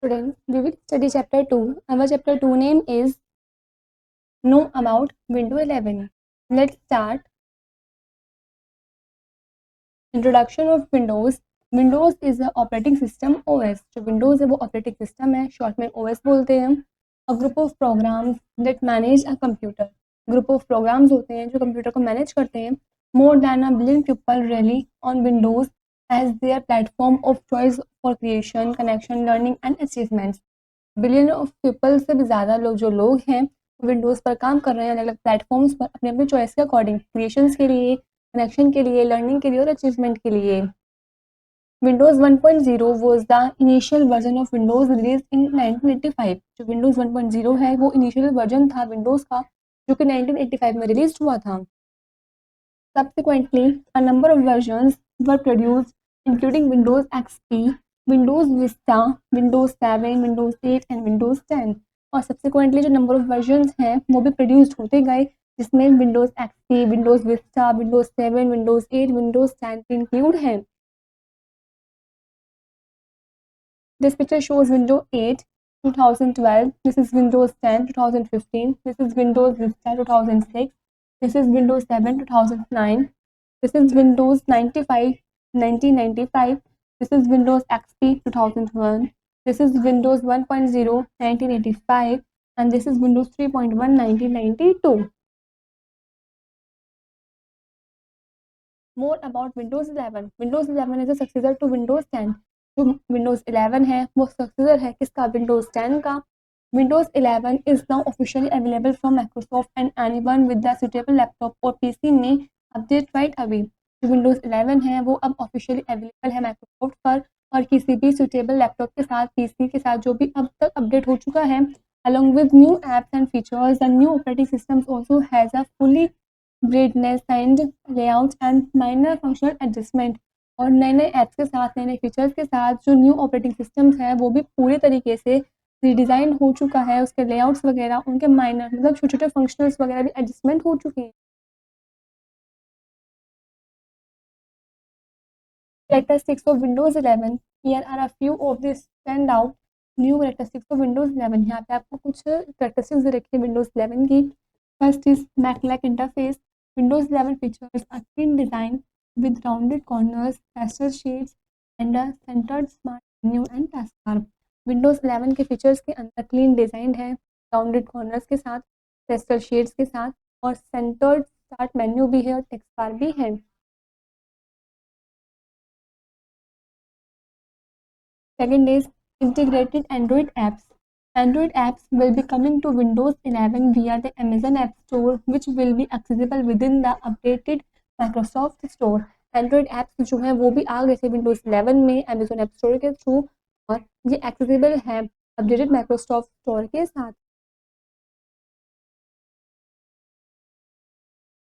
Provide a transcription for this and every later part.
Students, we will study chapter 2. Our chapter 2 name is Know About Windows 11. Let's start. Introduction of Windows. Windows is a operating system OS. जो Windows है वो operating system है, short में OS बोलते हैं. A group of programs that manage a computer. Group of programs होते हैं जो कंप्यूटर को मैनेज करते हैं. More than a billion people rely on Windows as their platform of choice for creation, connection, learning and achievements. Billion of people से भी ज़्यादा लोग हैं विंडोज़ पर काम कर रहे हैं अलग अलग प्लेटफॉर्म्स पर अपने अपने चॉइस के अकॉर्डिंग क्रिएशंस के लिए, कनेक्शन के लिए, लर्निंग के लिए और अचीवमेंट के लिए. Windows 1.0 was the initial version of Windows release इन 1985. जो विंडोज़ 1.0 है वो इनिशियल वर्जन था विंडोज़ का जो कि 1985 में रिलीज हुआ था. Subsequently, a number of versions were produced, including Windows XP, Windows Vista, Windows 7, Windows 8 and Windows 10. और subsequently जो number of versions हैं वो भी produced होते गए जिसमें Windows XP, Windows Vista, Windows 7, Windows 8, Windows 10 include हैं. This picture shows Windows 8 2012. This is Windows 10 2015. This is Windows Vista 2006. This is Windows 7 2009. This is Windows 95 1995. This is Windows XP 2001. This is Windows 1.0 1985 and this is Windows 3.1 1992. More about Windows 11. Windows 11 is a successor to Windows 10. जो Windows 11 है वो successor है किसका? Windows 10 का. Windows 11 is now officially available from Microsoft and anyone with the suitable laptop और PC में update right away. जो Windows 11 है वो अब ऑफिशियली अवेलेबल है Microsoft पर और किसी भी सुटेबल लैपटॉप के साथ PC के साथ जो भी अब तक अपडेट हो चुका है. Along with new apps and features, the new operating system also has a fully brightness and layout and minor functional adjustment. और नए नए ऐप्स के साथ नए नए फीचर्स के साथ जो न्यू ऑपरेटिंग सिस्टम्स है वो भी पूरी तरीके से रीडिज़ाइन हो चुका है. उसके लेआउट्स वगैरह उनके माइनर मतलब छोटे छोटे फंक्शनल्स वगैरह भी एडजस्टमेंट हो चुके हैं. Characteristics of Windows 11. Here are a few of the standout new characteristics of Windows 11. यहाँ पे आपको कुछ characteristics दे रखी है Windows 11 की. First is Mac-like interface. Windows 11 features a clean design with rounded corners, pastel shades, and a centered smart menu and taskbar. Windows 11 के features के अंदर क्लीन डिज़ाइन है, राउंडेड कॉर्नर्स के साथ, पेस्टल शेड्स के साथ और सेंटर्ड स्टार्ट मेन्यू भी है और टेक्स्ट बार भी है. Second is integrated Android apps. Android apps will be coming to Windows 11 via the Amazon App Store, which will be accessible within the updated Microsoft Store. Android apps जो है वो भी आ गए थे Windows 11 में Amazon App Store के through और ये एक्सेसिबल है अपडेटेड Microsoft Store के साथ.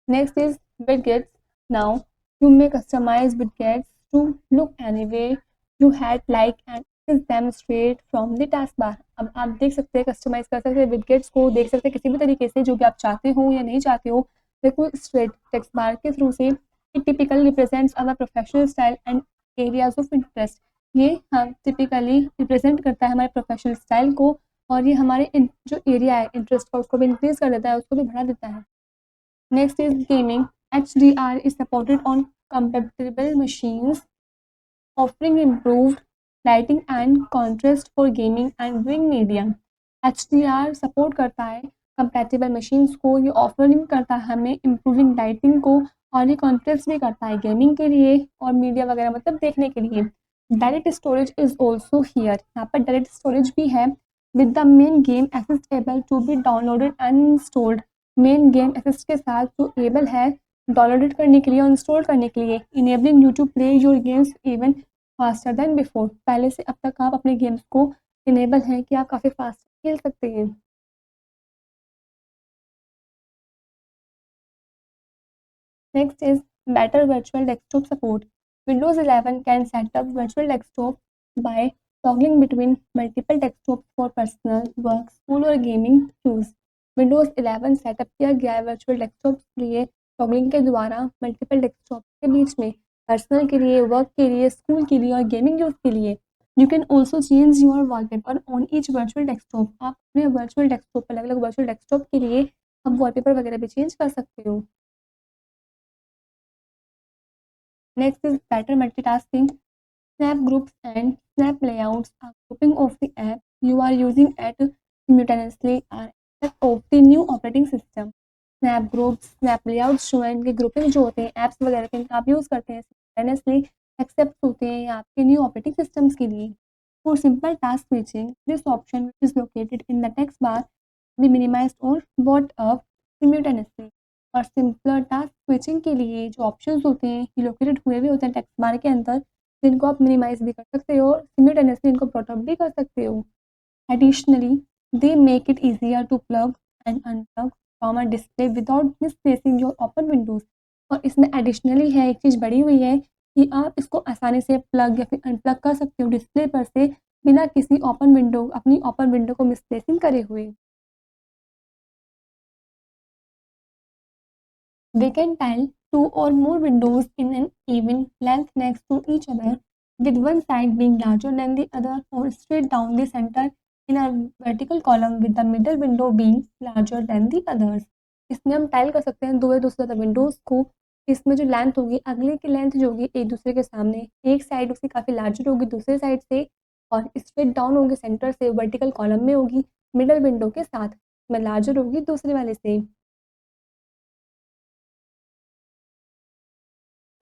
Next is widgets. Now you may customize widgets to look anyway you had like and access them straight from the taskbar. अब आप देख सकते हैं कस्टमाइज कर सकते हैं widgets को, देख सकते हैं किसी भी तरीके से जो भी आप चाहते हो या नहीं चाहते हो. देखो स्ट्रेट टेक्स्ट बार के थ्रू से it typically represents our professional style and areas of interest. ये हम टिपिकली रिप्रेजेंट करता है हमारे प्रोफेशनल स्टाइल को और ये हमारे जो एरिया है इंटरेस्ट का उसको भी इंक्रीज कर देता है, उसको भी बढ़ा देता है. Next is gaming. HDR is supported on compatible machines, offering improved lighting and contrast for gaming and viewing media. HDR support करता है compatible machines को, ये ऑफरिंग करता है हमें improving lighting को और ये contrast भी करता है गेमिंग के लिए और मीडिया वगैरह मतलब देखने के लिए. Direct storage is also here. यहाँ पर डायरेक्ट स्टोरेज भी है with the main game access able to be downloaded and installed. Main game access के साथ जो एबल है डाउनलोडेड करने के लिए और इंस्टॉल करने के लिए. Enabling you to play your games even faster than before. पहले से अब तक आप अपने गेम्स को इनेबल हैं कि आप काफ़ी फास्ट खेल सकते हैं. Next is better virtual desktop support. Windows 11 can set up virtual desktop by toggling between multiple desktops for personal, work, school और gaming use. Windows 11 सेटअप किया गया है वर्चुअल डेस्कटॉप के लिए टॉगलिंग के द्वारा मल्टीपल डेस्कटॉप के बीच में पर्सनल के लिए, वर्क के लिए, स्कूल के लिए और गेमिंग यूज़ के लिए. You can also change your wallpaper on each virtual desktop. आप अपने वर्चुअल डेस्कटॉप पर, अलग अलग वर्चुअल डेस्कटॉप के लिए आप वॉलपेपर वगैरह भी चेंज कर सकते हो। Next is better multitasking. Snap groups and snap layouts are grouping of the app you are using at simultaneously are aspect of the new operating system. Snap groups, snap layouts जो है इनके grouping जो होते हैं apps वगैरह के आप use करते हैं simultaneously एक्सेप्ट होते हैं आपके न्यू ऑपरेटिंग सिस्टम्स के लिए। For simple task switching, this option which is located in the text bar be minimized or brought up simultaneously. और सिंपलर टास्क स्विचिंग के लिए जो ऑप्शंस होते हैं ये लोकेटेड हुए भी होते हैं टेक्स्ट बार के अंदर, जिनको आप मिनिमाइज भी कर सकते हो और सिम्यूटेनियसली इनको प्रोटअप भी कर सकते हो। Additionally they make it easier to plug and unplug from a display without misplacing your open windows. और इसमें एडिशनली है एक चीज़ बड़ी हुई है कि आप इसको आसानी से प्लग या फिर अनप्लग कर सकते हो डिस्प्ले पर से बिना किसी ओपन विंडो, अपनी ओपन विंडो को मिसप्लेसिंग करे हुए। They can tile two or more windows in an even length next to each other, with one side being larger than the other or straight down the center in a vertical column with the middle window being larger than the others. इसमें हम tile कर सकते हैं दो या दो से ज़्यादा विंडोज़ को। इसमें जो लेंथ होगी, अगले की लेंथ जो होगी एक दूसरे के सामने, एक साइड उसकी काफ़ी लार्जर होगी दूसरे साइड से और स्ट्रेट डाउन होगी सेंटर से, वर्टिकल कॉलम में होगी मिडल विंडो के साथ में लार्जर होगी दूसरे वाले से।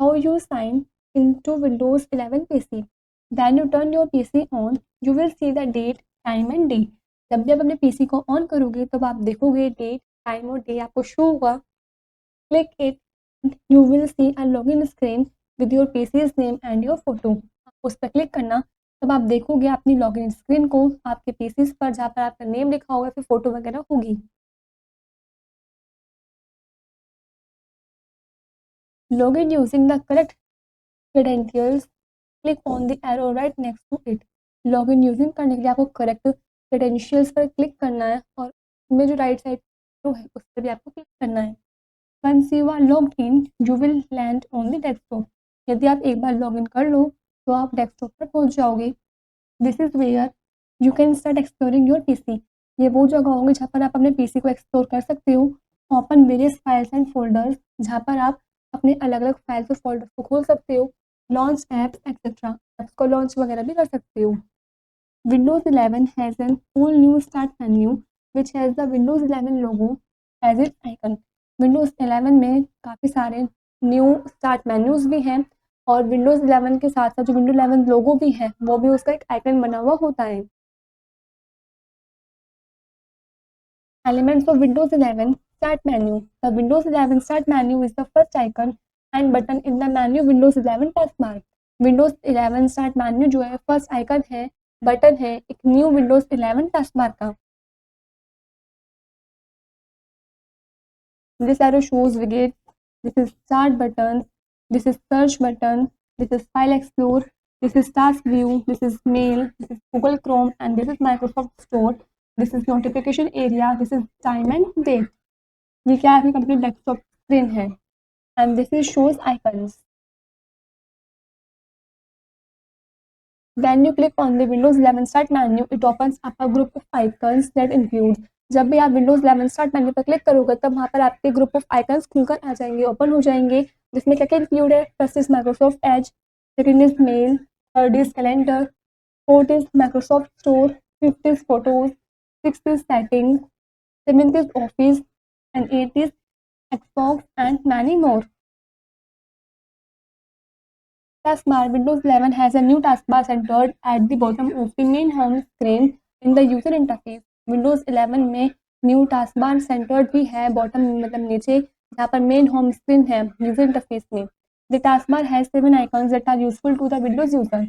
How you sign into Windows 11 PC. Then you turn your PC on, you will see the date, time and day. जब भी आप अपने PC को ऑन करोगे तब आप देखोगे डेट, टाइम और डे आपको शो होगा। Click it, you will see a login screen with your PC's name and your photo. उस पर क्लिक करना तब आप देखोगे अपनी लॉगिन स्क्रीन को आपके PC's पर, जहाँ पर आपका नेम लिखा होगा फिर फोटो वगैरह होगी। Login using the correct credentials, click on the arrow right next to it. Login using करने के लिए आपको करेक्ट क्रेडेंशियल्स पर क्लिक करना है और उसमें जो राइट साइड है उस पर भी आपको क्लिक करना है। Once you are logged in you will land on the desktop. यदि आप एक बार लॉगिन कर लो तो आप डेस्कटॉप पर पहुंच जाओगे। This is where you can start exploring your PC. ये वो जगह होगी जहाँ पर आप अपने पीसी को एक्सप्लोर कर सकते हो। Open various files and folders, जहाँ पर आप अपने अलग अलग फाइल्स और फोल्डर्स को खोल सकते हो। लॉन्च एप्स एक्सेट्रा, एप्स को लॉन्च वगैरह भी कर सकते हो। Windows 11 has an all new start menu which has the Windows 11 logo as its icon. Windows 11 में काफ़ी सारे न्यू स्टार्ट मेन्यूज भी हैं और Windows 11 के साथ साथ जो Windows 11 लोगो भी है वो भी उसका एक आइकन बना हुआ होता है। Elements of Windows 11 Start Menu. The Windows 11 Start Menu is the first icon and button in the menu Windows 11 taskbar. Windows 11 Start Menu जो है फर्स्ट आइकन है, बटन है एक न्यू Windows 11 taskbar का। This arrow shows widgets. This is start button. This is search button. This is file explore. This is task view. This is mail. This is Google Chrome and this is Microsoft Store. This is notification area. This is time and date. ये क्या है, complete desktop screen है and this is shows icons. When you click on the Windows 11 Start menu, it opens up a group of icons that include. जब भी आप Windows 11 Start menu पर click करोगे तब वहाँ पर आपके ग्रुप ऑफ आइकन्स खुलकर आ जाएंगे, ओपन हो जाएंगे, जिसमें क्या क्या इंक्लूड है। First is Microsoft Edge, second is mail, third is calendar, fourth is Microsoft Store, fifth is photos, sixth is settings, seventh is Office and eight is Xbox and many more. Taskbar. Windows 11 has a new taskbar centered at the bottom of the main home screen in the user interface. Windows 11 में new taskbar centred भी है, bottom मतलब नीचे जहाँ पर main home screen है user interface में। The taskbar has 7 icons that are useful to the Windows user.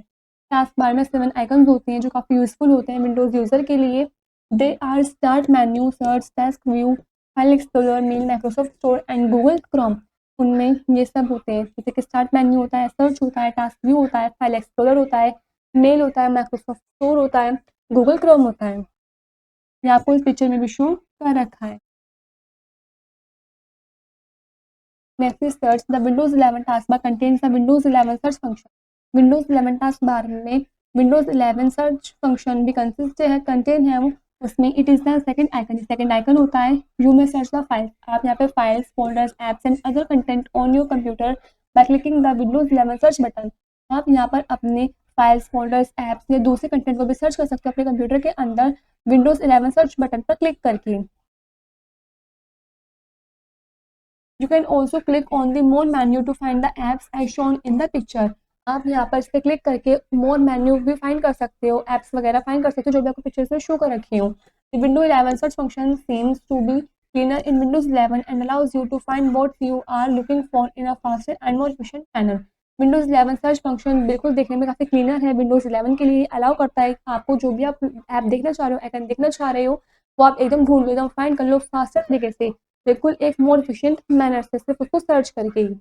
Taskbar में 7 आइकॉन्स होते हैं जो काफ़ी यूजफुल होते हैं विंडोज यूजर के लिए। They are start menu, search, task view, file explorer, mail, Microsoft Store and Google Chrome. उनमें ये सब होते हैं, जैसे कि स्टार्ट मेन्यू होता है, सर्च होता है, टास्क व्यू होता है, फाइल एक्सप्लोरर होता है, मेल होता है, माइक्रोसॉफ्ट स्टोर होता है, गूगल क्रोम होता है। ये आपको इस पिक्चर में भी शो कर रखा है। Next is search. The Windows 11 task bar contains the Windows 11 search function. Windows 11 task bar में विंडोज 11 सर्च फंक्शन भी कंटेन है वो उसमें it is the second icon होता है यू में सर्च द फाइल्स। आप यहाँ पे files folders apps and other content on your computer by clicking the Windows 11 search button. आप यहाँ पर अपने फाइल्स फोल्डर्स एप्स या दूसरे कंटेंट को भी सर्च कर सकते हो अपने कंप्यूटर के अंदर विंडोज 11 सर्च बटन पर क्लिक करके। You can also click on the more menu to find the apps as shown in the picture। आप यहाँ पर इस पर क्लिक करके मोर मेन्यू भी फाइंड कर सकते हो, एप्स वगैरह फाइंड कर सकते हो जो भी आपको पिक्चर्स में शो कर रखी हो। Window 11 search function seems to be cleaner in Windows 11 and allows you to find what you are looking for in a faster and more efficient manner। Windows 11 search function बिल्कुल देखने में काफ़ी cleaner है। Windows 11 के लिए allow करता है आपको जो भी आप ऐप देखना चाह रहे हो, आइकन देखना चाह रहे हो, वो आप एकदम ढूंढ लो, एकदम फाइंड कर लो फास्टर तरीके से, बिल्कुल एक मोर एफिशिएंट मैनर से, सिर्फ उसको सर्च करके ही।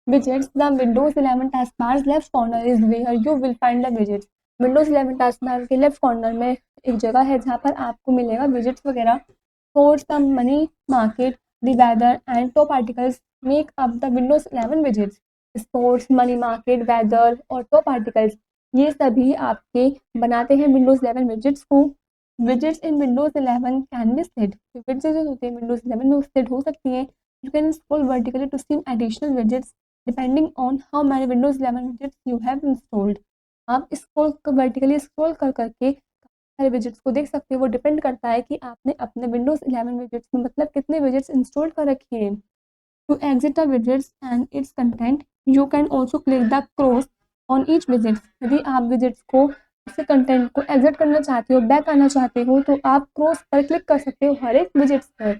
Widgets, the Windows 11 taskbar's left corner is where you will find the widgets। Windows 11 taskbar के लेफ्ट कॉर्नर में एक जगह है जहाँ पर आपको मिलेगा widgets वगैरह। Sports, the money market, the weather and top articles make up the Windows 11 widgets। Sports, money market, weather और top articles ये सभी आपके बनाते हैं Windows 11 widgets को। Widgets in Windows 11 can be slid। widgets जो होते हैं Windows 11 में slid हो सकती हैं। You can scroll vertically to see additional widgets depending on how many Windows 11 widgets you have installed। आप स्क्रॉल वर्टिकली स्क्रॉल कर करके सारे widgets को देख सकते हो। वो डिपेंड करता है कि आपने अपने Windows 11 widgets में मतलब कितने widgets इंस्टॉल कर रखे हैं। To exit the widgets and its content, you can also click the cross on each widget। यदि आप widgets को उसके कंटेंट को एग्जिट करना चाहते हो, बैक आना चाहते हो, तो आप क्रॉस पर क्लिक कर सकते हो हर एक widgets पर।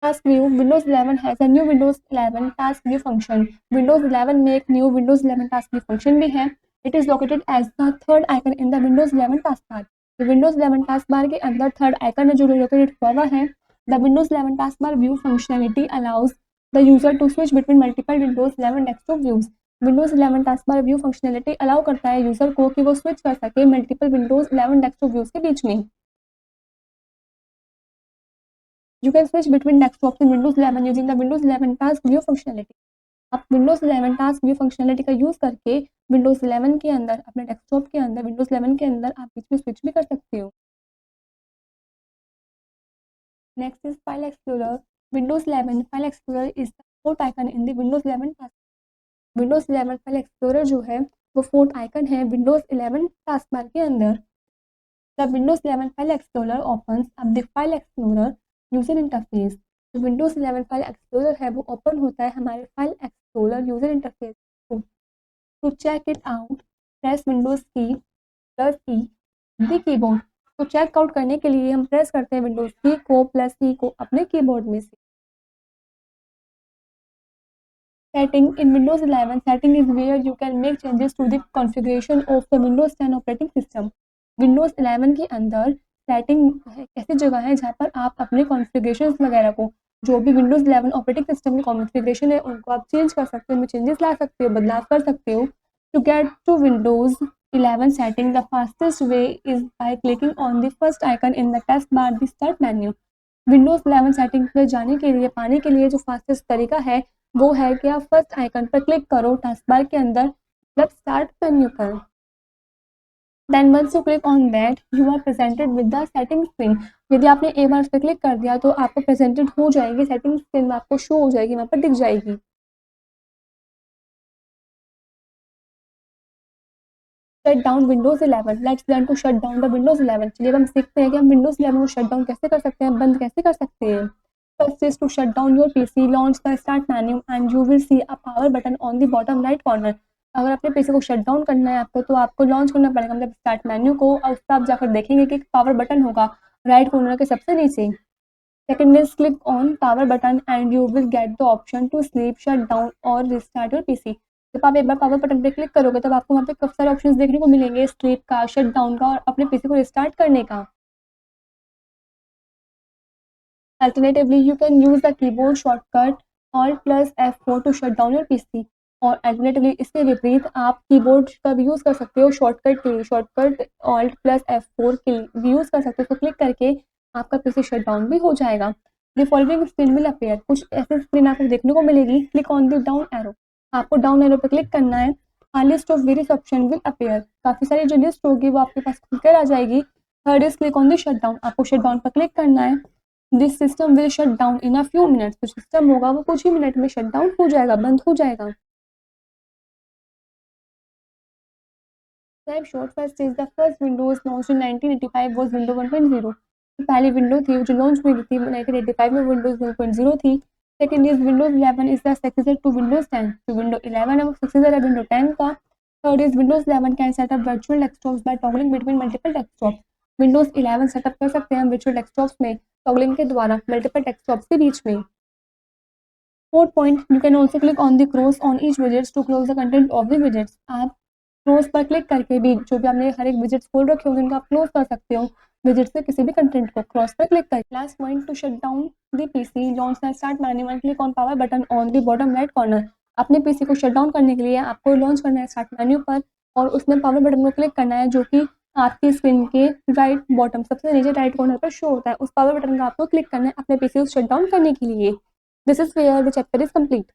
Task view, Windows 11 has a new Windows 11 task view function। Windows 11 में एक new Windows 11 task view function भी है। It is located as the third icon in the Windows 11 taskbar। तो Windows 11 taskbar के अंदर थर्ड आइकन है जो located हुआ हुआ है। The Windows 11 taskbar view functionality allows the user to switch between multiple Windows 11 desktop views। Windows 11 taskbar view functionality allow करता है यूजर को कि वो स्विच कर सके मल्टीपल Windows 11 desktop views के बीच में। You can switch between desktops in Windows 11 using the Windows 11 Task View functionality। आप Windows 11 Task View functionality का यूज़ करके Windows 11 के अंदर अपने डेस्कटॉप के अंदर Windows 11 के अंदर आप बीच में स्विच भी कर सकते हो। Next is file explorer. Windows 11 file explorer is the fourth icon in the Windows 11 task. Windows 11 file explorer जो है वो फोर्थ आइकन है Windows 11 टास्क बार के अंदर। The Windows 11 File Explorer opens up the File Explorer user interface. जो Windows 11 file explorer है वो open होता है हमारे फाइल एक्सप्लोरर यूजर इंटरफेस को। To check it out press Windows key plus E the keyboard. तो चेक आउट करने के लिए हम प्रेस करते हैं विंडोज की को प्लस ई को अपने कीबोर्ड में से। Setting in Windows 11, setting is where you can make changes to the configuration of the Windows 10 operating system। Windows 11 के अंदर सेटिंग ऐसी जगह है जहाँ पर आप अपने कॉन्फ़िगरेशंस वगैरह को जो भी Windows 11 ऑपरेटिंग सिस्टम की कॉन्फ़िगरेशन है उनको आप चेंज कर सकते हो, चेंजेस ला सकते हो, बदलाव कर सकते हो। To get to Windows 11 setting, the fastest way is by clicking on the first icon in the taskbar, the start menu। Windows 11 setting पर जाने के लिए पाने के लिए जो फास्टेस्ट तरीका है वो है कि आप फर्स्ट आइकन पर क्लिक करो टास्कबार के अंदर मतलब स्टार्ट मेन्यू पर। Then once you click on that you are presented with the setting screen. यदि आपने एक बार उस पर क्लिक कर दिया तो आपको प्रेजेंटेड हो जाएगी सेटिंग स्क्रीन में, आपको शो हो जाएगी, वहाँ पर दिख जाएगी। Shut down Windows 11। Let's learn to shut down the Windows 11। चलिए हम सीखते हैं कि हम विंडोज 11 को शट डाउन कैसे कर सकते हैं, बंद कैसे कर सकते हैं। First is to shut down your PC, launch the start menu and you will see a power button on the bottom right corner। अगर अपने PC को शट डाउन करना है आपको तो आपको लॉन्च करना पड़ेगा मतलब स्टार्ट मेन्यू को, और उस पर आप जाकर देखेंगे कि पावर बटन होगा राइट कॉर्नर के सबसे नीचे। Second is click on power button and you will get the option to sleep shut down और रिस्टार्ट योर PC। जब आप एक बार पावर बटन पे क्लिक करोगे तब आपको वहाँ पे काफी सारे ऑप्शंस देखने को मिलेंगे, स्लीप का, शट डाउन का और अपने PC को रिस्टार्ट करने का। Alternatively, you can use the keyboard shortcut Alt plus F4 to shut down your PC। और अल्टरनेटिवली इसके विपरीत आप कीबोर्ड का भी यूज़ कर सकते हो शॉर्टकट के लिए, शॉर्टकट Alt plus F4 के लिए यूज़ कर सकते हो, तो क्लिक करके आपका PC शट डाउन भी हो जाएगा। The following screen will appear, कुछ ऐसे स्क्रीन आपको देखने को मिलेगी। Click on the down arrow, आपको डाउन एरो पे क्लिक करना है। A list of various option will appear, काफ़ी सारी जो लिस्ट होगी वो आपके पास खुलकर आ जाएगी। Third is click on the shut down, आपको शट डाउन पर क्लिक करना है। This system will shut down in a few minutes, जो सिस्टम होगा वो कुछ ही मिनट में शट डाउन हो जाएगा, बंद हो जाएगा। Snapshot first is the first Windows launch in 1985 was window 1.0, पहली विंडो थी जो लॉन्च हुई थी 1985 में विंडोज 1.0 थी। Second is Windows 11 is the successor to Windows 10, जो विंडो 11 है वो सक्सेसर है विंडो 10 का। Third is Windows 11 can set up virtual desktops by toggling between multiple desktops, Windows 11 setup कर सकते हैं वर्चुअल डेस्कटॉप्स में टॉगलिंग के द्वारा मल्टीपल डेस्कटॉप्स के बीच में। Fourth point, you can also click on the cross on each widgets to close the content of the widgets, आप क्रॉस पर क्लिक करके भी जो भी आपने हर एक विजेट्स खोल रखे होंगे उनको आप क्लोज कर सकते हो विजेट से किसी भी कंटेंट को क्रॉस पर क्लिक कर। Last point, to shut down the PC launch and start manual click on power button on the bottom right corner, अपने पीसी को शट डाउन करने के लिए आपको लॉन्च करना है स्टार्ट मेन्यू पर और उसमें पावर बटन को क्लिक करना है जो कि आपकी स्क्रीन के राइट बॉटम सबसे नीचे राइट कॉर्नर पर शो होता है। उस पावर बटन का आपको क्लिक करना है अपने पीसी को शट डाउन करने के लिए। This is where the chapter is complete.